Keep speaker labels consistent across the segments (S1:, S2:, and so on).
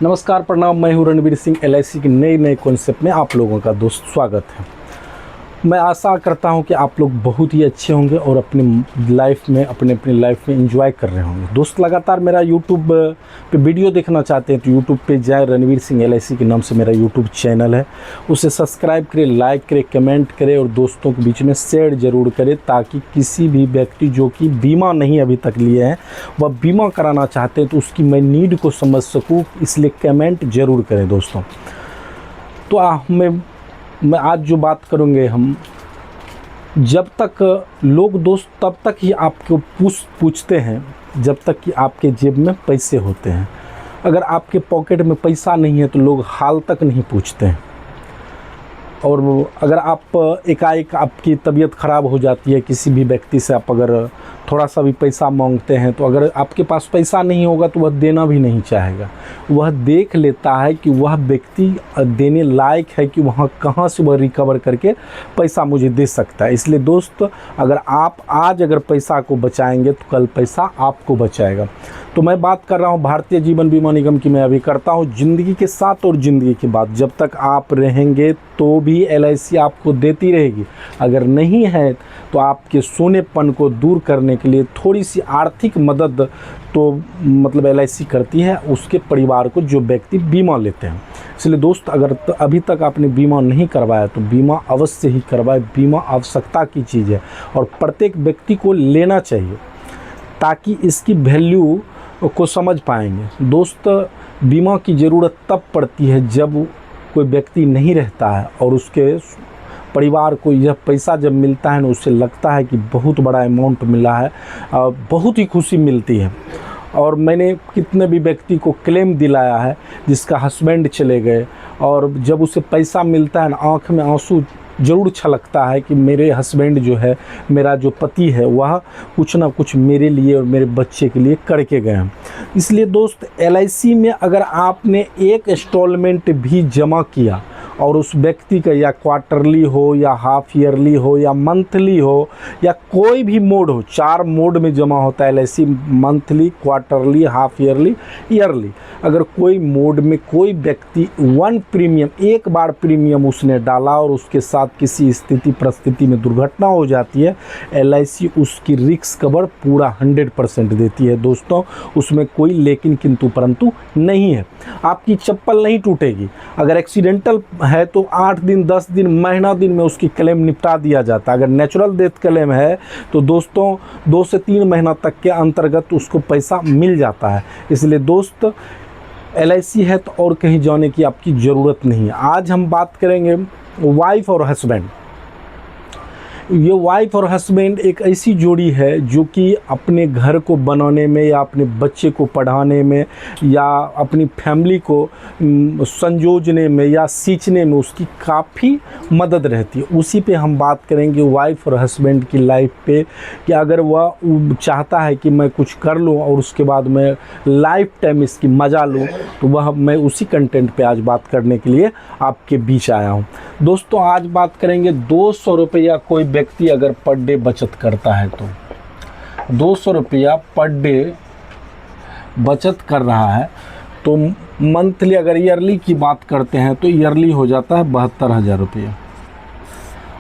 S1: नमस्कार, प्रणाम। मैं हूं रणवीर सिंह। एलआईसी के नए कॉन्सेप्ट में आप लोगों का दोस्त स्वागत है। मैं आशा करता हूं कि आप लोग बहुत ही अच्छे होंगे और अपनी लाइफ में अपनी लाइफ में एंजॉय कर रहे होंगे। दोस्त लगातार मेरा यूट्यूब पे वीडियो देखना चाहते हैं तो यूट्यूब पे जाए, रणवीर सिंह एलआईसी के नाम से मेरा यूट्यूब चैनल है, उसे सब्सक्राइब करें, लाइक करें, कमेंट करें और दोस्तों के बीच में शेयर ज़रूर करें, ताकि किसी भी व्यक्ति जो कि बीमा नहीं अभी तक लिए हैं वह बीमा कराना चाहते हैं तो उसकी मैं नीड को समझ सकूँ, इसलिए कमेंट ज़रूर करें दोस्तों। तो मैं आज जो बात करूँगे, हम जब तक लोग दोस्त तब तक ही आपको पूछते हैं जब तक कि आपके जेब में पैसे होते हैं। अगर आपके पॉकेट में पैसा नहीं है तो लोग हाल तक नहीं पूछते हैं। और अगर आप एकाएक आपकी तबीयत ख़राब हो जाती है, किसी भी व्यक्ति से आप अगर थोड़ा सा भी पैसा मांगते हैं तो अगर आपके पास पैसा नहीं होगा तो वह देना भी नहीं चाहेगा। वह देख लेता है कि वह व्यक्ति देने लायक है कि वहाँ कहाँ से वह रिकवर करके पैसा मुझे दे सकता है। इसलिए दोस्त, अगर आप आज अगर पैसा को बचाएंगे तो कल पैसा आपको बचाएगा। तो मैं बात कर रहा हूँ भारतीय जीवन बीमा निगम की। मैं अभी करता हूँ ज़िंदगी के साथ और ज़िंदगी के बाद। जब तक आप रहेंगे तो भी एलआईसी आपको देती रहेगी। अगर नहीं है तो आपके सोनेपन को दूर करने के लिए थोड़ी सी आर्थिक मदद तो मतलब एलआईसी करती है उसके परिवार को, जो व्यक्ति बीमा लेते हैं। इसलिए दोस्त, अगर अभी तक आपने बीमा नहीं करवाया तो बीमा अवश्य ही करवाए। बीमा आवश्यकता की चीज़ है और प्रत्येक व्यक्ति को लेना चाहिए, ताकि इसकी वैल्यू को समझ पाएंगे। दोस्त, बीमा की ज़रूरत तब पड़ती है जब कोई व्यक्ति नहीं रहता है और उसके परिवार को यह पैसा जब मिलता है ना, उससे लगता है कि बहुत बड़ा अमाउंट मिला है, बहुत ही खुशी मिलती है। और मैंने कितने भी व्यक्ति को क्लेम दिलाया है जिसका हस्बैंड चले गए, और जब उसे पैसा मिलता है ना, आँख में आंसू ज़रूर छलकता है कि मेरे हस्बैंड जो है, मेरा जो पति है, वह कुछ ना कुछ मेरे लिए और मेरे बच्चे के लिए करके गए हैं। इसलिए दोस्त, एलआईसी में अगर आपने एक इंस्टॉलमेंट भी जमा किया और उस व्यक्ति का या क्वार्टरली हो या हाफ ईयरली हो या मंथली हो या कोई भी मोड हो, 4 मोड में जमा होता है LIC: monthly, quarterly, half yearly, yearly. अगर कोई मोड में कोई व्यक्ति एक बार प्रीमियम उसने डाला और उसके साथ किसी स्थिति परिस्थिति में दुर्घटना हो जाती है, एलआईसी उसकी रिस्क कवर पूरा 100% देती है दोस्तों। उसमें कोई लेकिन किंतु परंतु नहीं है। आपकी चप्पल नहीं टूटेगी। अगर एक्सीडेंटल है तो 8 दिन, 10 दिन, महीना दिन में उसकी क्लेम निपटा दिया जाता है। अगर नेचुरल डेथ क्लेम है तो दोस्तों 2 से 3 महीना तक के अंतर्गत उसको पैसा मिल जाता है। इसलिए दोस्त, एलआईसी है तो और कहीं जाने की आपकी ज़रूरत नहीं है। आज हम बात करेंगे वाइफ और हस्बैंड। ये वाइफ और हस्बैंड एक ऐसी जोड़ी है जो कि अपने घर को बनाने में या अपने बच्चे को पढ़ाने में या अपनी फैमिली को संजोने में या सींचने में उसकी काफ़ी मदद रहती है। उसी पे हम बात करेंगे वाइफ और हस्बैंड की लाइफ पे, कि अगर वह चाहता है कि मैं कुछ कर लूँ और उसके बाद मैं लाइफ टाइम इसकी मज़ा लूँ, तो वह मैं उसी कंटेंट पे आज बात करने के लिए आपके बीच आया हूँ। दोस्तों, आज बात करेंगे 200 रुपया कोई व्यक्ति अगर पर डे बचत करता है तो 200 रुपया पर डे बचत कर रहा है तो मंथली, अगर ईयरली की बात करते हैं तो ईयरली हो जाता है 72,000 रुपये,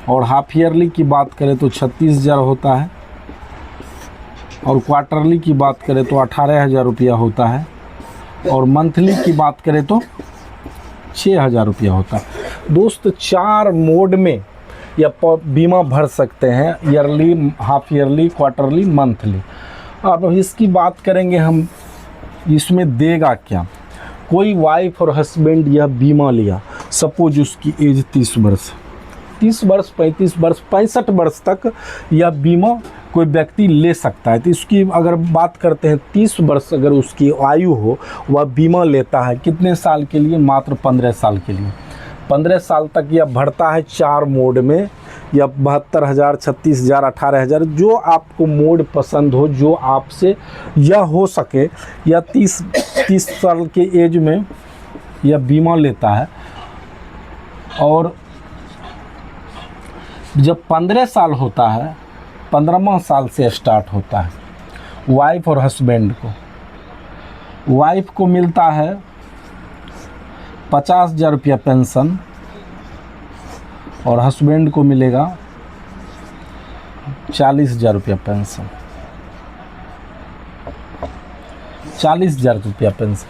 S1: और हाफ ईयरली की बात करें तो 36,000 होता है, और क्वार्टरली की बात करें तो 18,000 रुपया होता है, और मंथली की बात करें तो 6,000 रुपया होता है। दोस्त, 4 मोड में या बीमा भर सकते हैं: yearly, half yearly, quarterly, monthly. अब इसकी बात करेंगे हम, इसमें देगा क्या। कोई वाइफ और हस्बैंड यह बीमा लिया, सपोज उसकी एज 30 वर्ष, 30 वर्ष, 35 वर्ष, 65 वर्ष तक यह बीमा कोई व्यक्ति ले सकता है। तो इसकी अगर बात करते हैं, 30 वर्ष अगर उसकी आयु हो, वह बीमा लेता है कितने साल के लिए? मात्र 15 साल के लिए। 15 साल तक यह भरता है 4 मोड में, या 72,000, 36,000, 18,000, जो आपको मोड पसंद हो, जो आपसे यह हो सके। या 30 साल के एज में यह बीमा लेता है, और जब 15 साल होता है, 15वां साल से स्टार्ट होता है। वाइफ और हस्बैंड को, वाइफ को मिलता है 50,000 रुपया पेंशन और हस्बैंड को मिलेगा 40,000 रुपया पेंशन। 40,000 रुपया पेंशन,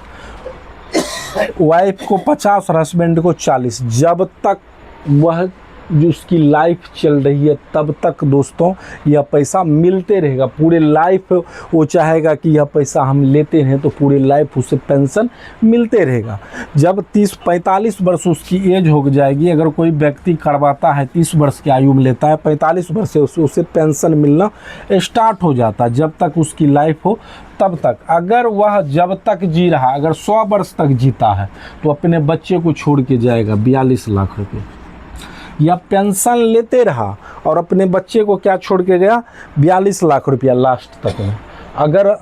S1: वाइफ को 50 और हस्बैंड को 40। जब तक वह जो उसकी लाइफ चल रही है तब तक दोस्तों यह पैसा मिलते रहेगा। पूरे लाइफ वो चाहेगा कि यह पैसा हम लेते रहें, तो पूरे लाइफ उसे पेंशन मिलते रहेगा। जब 30-45 वर्ष उसकी एज हो जाएगी, अगर कोई व्यक्ति करवाता है 30 वर्ष की आयु में लेता है, 45 वर्ष से उसे पेंशन मिलना स्टार्ट हो जाता है। जब तक उसकी लाइफ हो तब तक, अगर वह जब तक जी रहा, अगर 100 वर्ष तक जीता है तो अपने बच्चे को छोड़ के जाएगा 42 लाख रुपये। या पेंशन लेते रहा और अपने बच्चे को क्या छोड़ के गया, 42 लाख रुपया लास्ट तक में। अगर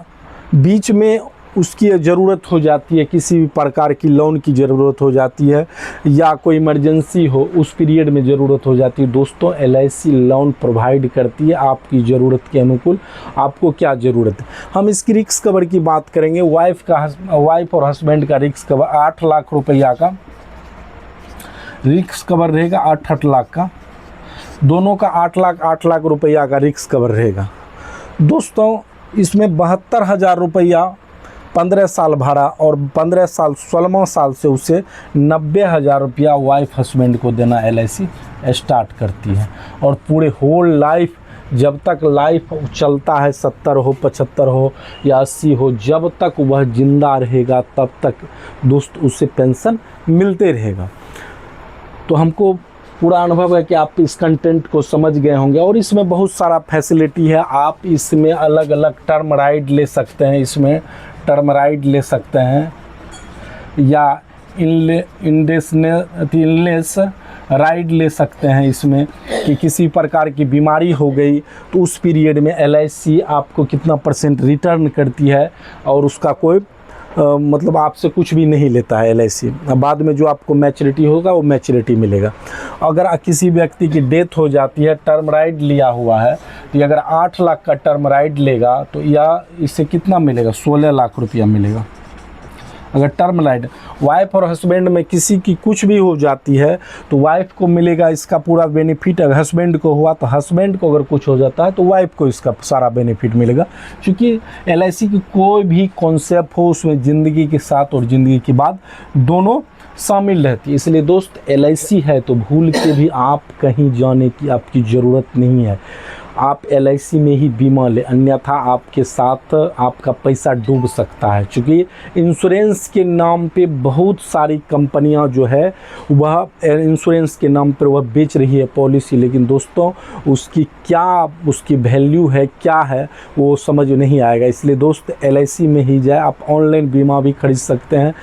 S1: बीच में उसकी ज़रूरत हो जाती है, किसी भी प्रकार की लोन की ज़रूरत हो जाती है या कोई इमरजेंसी हो, उस पीरियड में ज़रूरत हो जाती है, दोस्तों LIC लोन प्रोवाइड करती है आपकी ज़रूरत के अनुकूल। आपको क्या ज़रूरत है, हम इसकी रिस्क कवर की बात करेंगे। वाइफ और हस्बैंड का रिस्क कवर 8 लाख रुपया का रिस्क कवर रहेगा। 8 लाख का, दोनों का 8 लाख रुपया का रिस्क कवर रहेगा। दोस्तों इसमें 72,000 रुपया 15 साल भरा और 15 साल 16वां साल से उसे 90,000 रुपया वाइफ हस्बैंड को देना LIC स्टार्ट करती है। और पूरे होल लाइफ, जब तक लाइफ चलता है, 70 हो, 75 हो या 80 हो, जब तक वह जिंदा रहेगा तब तक दोस्त उसे पेंशन मिलते रहेगा। तो हमको पूरा अनुभव है कि आप इस कंटेंट को समझ गए होंगे। और इसमें बहुत सारा फैसिलिटी है। आप इसमें अलग अलग टर्म राइड ले सकते हैं, इसमें टर्म राइड ले सकते हैं या इनलेस राइड ले सकते हैं। इसमें कि किसी प्रकार की बीमारी हो गई तो उस पीरियड में LIC आपको कितना % रिटर्न करती है और उसका कोई मतलब आपसे कुछ भी नहीं लेता है LIC। बाद में जो आपको मैच्योरिटी होगा वो मैच्योरिटी मिलेगा। अगर किसी व्यक्ति की डेथ हो जाती है, टर्म राइड लिया हुआ है, तो अगर 8 लाख का टर्म राइड लेगा तो या इससे कितना मिलेगा, 16 लाख रुपया मिलेगा। अगर टर्म राइड वाइफ और हस्बैंड में किसी की कुछ भी हो जाती है तो वाइफ को मिलेगा इसका पूरा बेनिफिट। अगर हस्बैंड को हुआ तो हस्बैंड को अगर कुछ हो जाता है तो वाइफ को इसका सारा बेनिफिट मिलेगा। क्योंकि LIC की कोई भी कॉन्सेप्ट हो उसमें ज़िंदगी के साथ और ज़िंदगी के बाद दोनों शामिल रहती है। इसलिए दोस्त LIC है तो भूल के भी आप कहीं जाने की आपकी ज़रूरत नहीं है। आप LIC में ही बीमा ले, अन्यथा आपके साथ आपका पैसा डूब सकता है। क्योंकि इंश्योरेंस के नाम पे बहुत सारी कंपनियां जो है वह इंश्योरेंस के नाम पर वह बेच रही है पॉलिसी, लेकिन दोस्तों उसकी वैल्यू है, क्या है वो समझ नहीं आएगा। इसलिए दोस्त LIC में ही जाए। आप ऑनलाइन बीमा भी खरीद सकते हैं।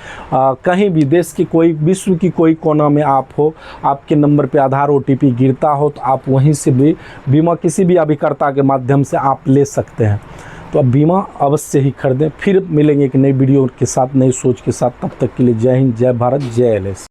S1: कहीं भी देश के कोई, विश्व की कोई कोना में आप हो, आपके नंबर पे आधार OTP गिरता हो तो आप वहीं से भी बीमा किसी भी अभिकर्ता के माध्यम से आप ले सकते हैं। तो अब बीमा अवश्य ही खरीदें। फिर मिलेंगे एक नई वीडियो के साथ, नई सोच के साथ। तब तक के लिए जय हिंद, जय भारत, जय LIC।